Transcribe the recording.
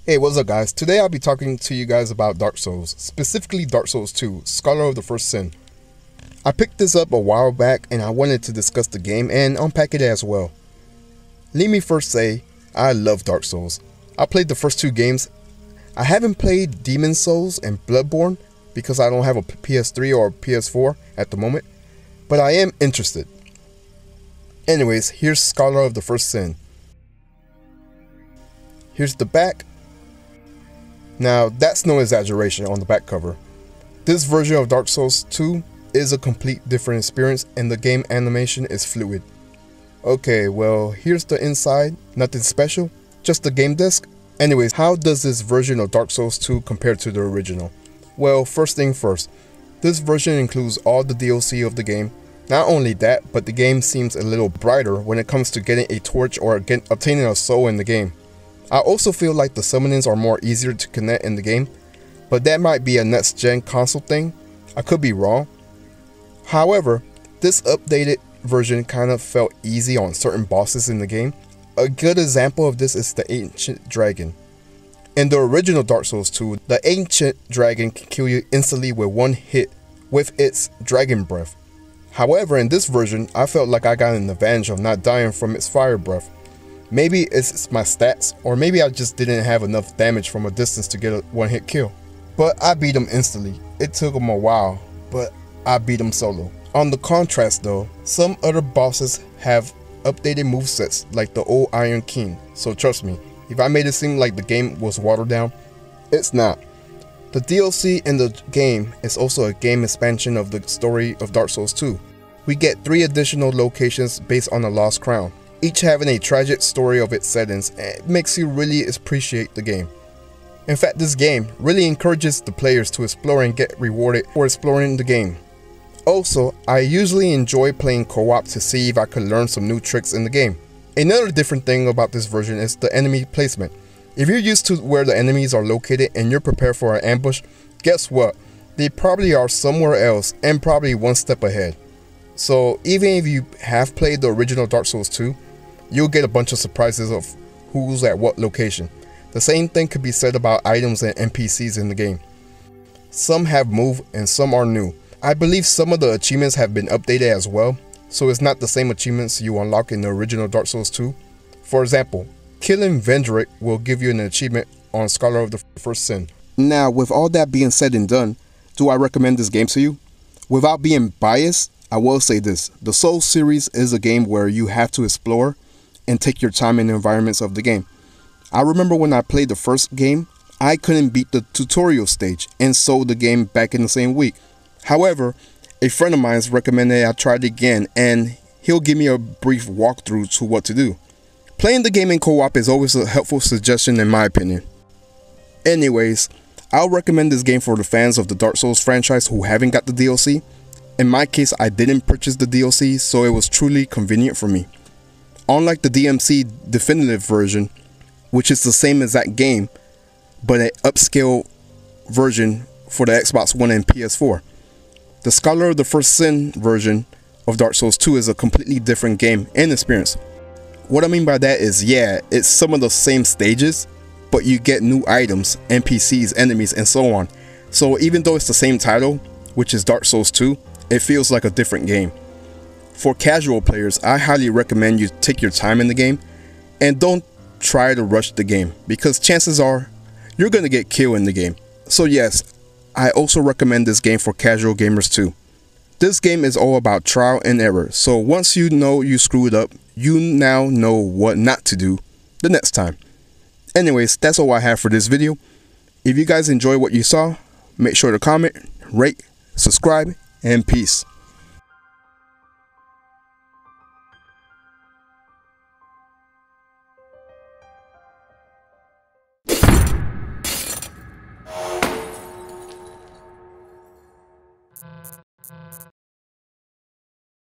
Hey, what's up guys? Today I'll be talking to you guys about Dark Souls, specifically Dark Souls 2, Scholar of the First Sin. I picked this up a while back and I wanted to discuss the game and unpack it as well. Let me first say, I love Dark Souls. I played the first two games. I haven't played Demon Souls and Bloodborne because I don't have a PS3 or PS4 at the moment, but I am interested. Anyways, here's Scholar of the First Sin. Here's the back. Now, that's no exaggeration on the back cover. This version of Dark Souls 2 is a complete different experience and the game animation is fluid. Okay, well, here's the inside. Nothing special, just the game disc. Anyways, how does this version of Dark Souls 2 compare to the original? Well, first thing first, this version includes all the DLC of the game. Not only that, but the game seems a little brighter when it comes to getting a torch or obtaining a soul in the game. I also feel like the summonings are more easier to connect in the game, but that might be a next gen console thing. I could be wrong. However, this updated version kind of felt easy on certain bosses in the game. A good example of this is the Ancient Dragon. In the original Dark Souls 2, the Ancient Dragon can kill you instantly with one hit with its dragon breath. However, in this version, I felt like I got an advantage of not dying from its fire breath. Maybe it's my stats, or maybe I just didn't have enough damage from a distance to get a one-hit kill. But I beat him instantly. It took him a while, but I beat him solo. On the contrast though, some other bosses have updated movesets like the old Iron King, so trust me, if I made it seem like the game was watered down, it's not. The DLC in the game is also a game expansion of the story of Dark Souls 2. We get 3 additional locations based on the Lost Crown, each having a tragic story of its settings, and it makes you really appreciate the game. In fact, this game really encourages the players to explore and get rewarded for exploring the game. Also, I usually enjoy playing co-op to see if I could learn some new tricks in the game. Another different thing about this version is the enemy placement. If you're used to where the enemies are located and you're prepared for an ambush, guess what? They probably are somewhere else and probably one step ahead. So even if you have played the original Dark Souls 2, you'll get a bunch of surprises of who's at what location. The same thing could be said about items and NPCs in the game. Some have moved and some are new. I believe some of the achievements have been updated as well, so it's not the same achievements you unlock in the original Dark Souls 2. For example, killing Vendrick will give you an achievement on Scholar of the First Sin. Now, with all that being said and done, do I recommend this game to you? Without being biased, I will say this. The Souls series is a game where you have to explore and take your time in the environments of the game. I remember when I played the first game, I couldn't beat the tutorial stage and sold the game back in the same week. However, a friend of mine recommended I try it again and he'll give me a brief walkthrough to what to do. Playing the game in co-op is always a helpful suggestion in my opinion. Anyways, I'll recommend this game for the fans of the Dark Souls franchise who haven't got the DLC. In my case, I didn't purchase the DLC, so it was truly convenient for me. Unlike the DMC Definitive version, which is the same exact game, but an upscale version for the Xbox One and PS4. The Scholar of the First Sin version of Dark Souls 2 is a completely different game and experience. What I mean by that is, yeah, it's some of the same stages, but you get new items, NPCs, enemies, and so on. So even though it's the same title, which is Dark Souls 2, it feels like a different game. For casual players, I highly recommend you take your time in the game and don't try to rush the game because chances are you're going to get killed in the game. So yes, I also recommend this game for casual gamers too. This game is all about trial and error, so once you know you screwed up, you now know what not to do the next time. Anyways, that's all I have for this video. If you guys enjoyed what you saw, make sure to comment, rate, subscribe, and peace.